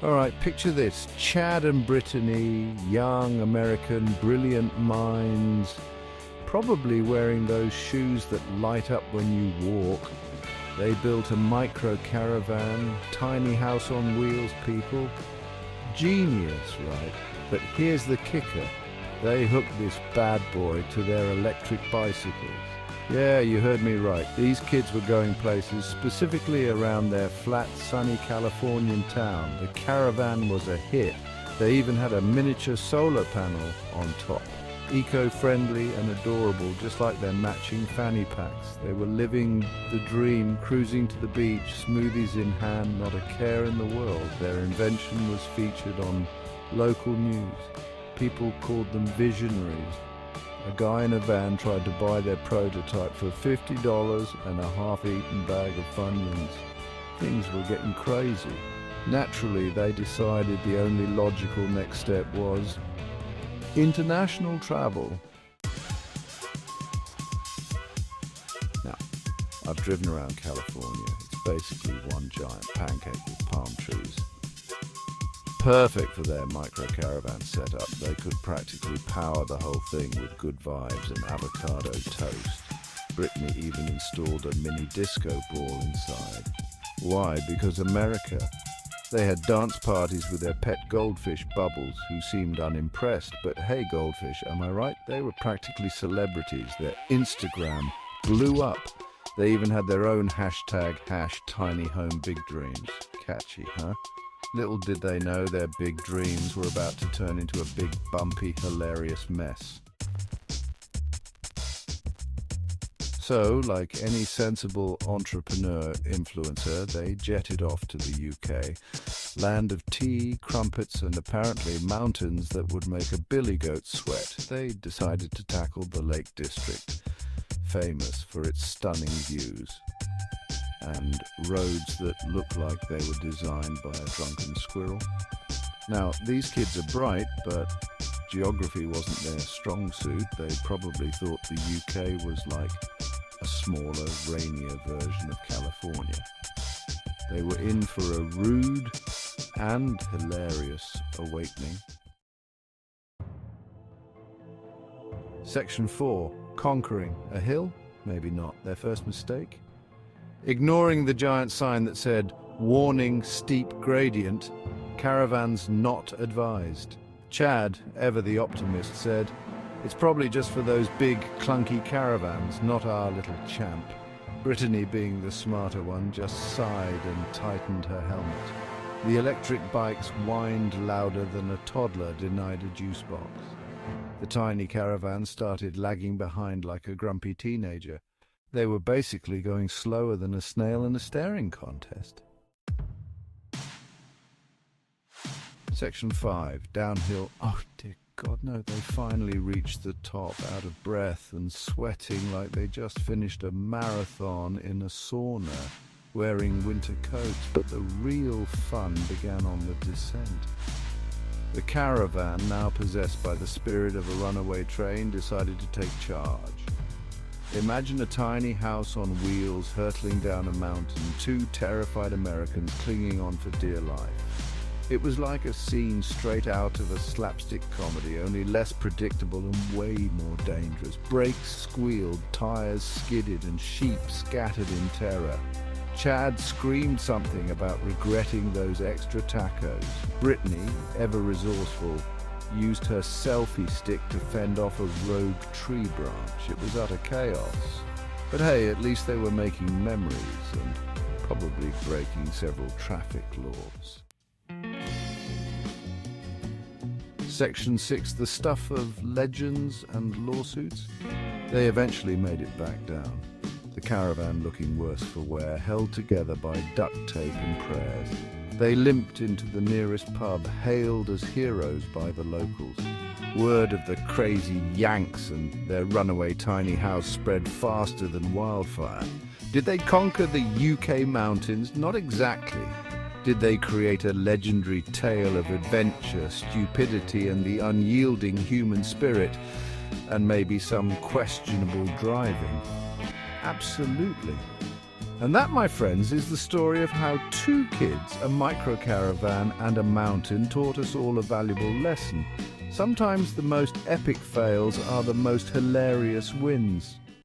All right, picture this. Chad and Brittany, young American, brilliant minds, probably wearing those shoes that light up when you walk. They built a micro caravan, tiny house on wheels, people. Genius, right? But here's the kicker. They hooked this bad boy to their electric bicycles. Yeah, you heard me right. These kids were going places, specifically around their flat, sunny Californian town. The caravan was a hit. They even had a miniature solar panel on top. Eco-friendly and adorable, just like their matching fanny packs. They were living the dream, cruising to the beach, smoothies in hand, not a care in the world. Their invention was featured on local news. People called them visionaries. A guy in a van tried to buy their prototype for $50 and a half-eaten bag of Funyuns. Things were getting crazy. Naturally, they decided the only logical next step was international travel. Now, I've driven around California. It's basically one giant pancake with palm trees. Perfect for their micro-caravan setup. They could practically power the whole thing with good vibes and avocado toast. Brittany even installed a mini disco ball inside. Why? Because America. They had dance parties with their pet goldfish, Bubbles, who seemed unimpressed. But hey, goldfish, am I right? They were practically celebrities. Their Instagram blew up. They even had their own hashtag, #TinyHomeBigDreams. Catchy, huh? Little did they know their big dreams were about to turn into a big, bumpy, hilarious mess. So, like any sensible entrepreneur influencer, they jetted off to the UK, land of tea, crumpets, and apparently mountains that would make a billy goat sweat. They decided to tackle the Lake District, famous for its stunning views and roads that look like they were designed by a drunken squirrel. Now, these kids are bright, but geography wasn't their strong suit. They probably thought the UK was like a smaller, rainier version of California. They were in for a rude and hilarious awakening. Section 4. Conquering a hill? Maybe not. Their first mistake? Ignoring the giant sign that said, "Warning, steep gradient, caravans not advised." Chad, ever the optimist, said, "It's probably just for those big, clunky caravans, not our little champ." Brittany, being the smarter one, just sighed and tightened her helmet. The electric bikes whined louder than a toddler denied a juice box. The tiny caravan started lagging behind like a grumpy teenager. They were basically going slower than a snail in a staring contest. Section 5. Downhill. Oh dear God, no, they finally reached the top, out of breath and sweating like they just finished a marathon in a sauna, wearing winter coats. But the real fun began on the descent. The caravan, now possessed by the spirit of a runaway train, decided to take charge. Imagine a tiny house on wheels hurtling down a mountain, two terrified Americans clinging on for dear life. It was like a scene straight out of a slapstick comedy, only less predictable and way more dangerous. Brakes squealed, tires skidded, and sheep scattered in terror. Chad screamed something about regretting those extra tacos. Brittany, ever resourceful, used her selfie stick to fend off a rogue tree branch. It was utter chaos. But hey, at least they were making memories and probably breaking several traffic laws. Section 6. The stuff of legends and lawsuits. They eventually made it back down. The caravan, looking worse for wear, held together by duct tape and prayers. They limped into the nearest pub, hailed as heroes by the locals. Word of the crazy Yanks and their runaway tiny house spread faster than wildfire. Did they conquer the UK mountains? Not exactly. Did they create a legendary tale of adventure, stupidity, and the unyielding human spirit, and maybe some questionable driving? Absolutely. And that, my friends, is the story of how two kids, a microcaravan and a mountain, taught us all a valuable lesson. Sometimes the most epic fails are the most hilarious wins.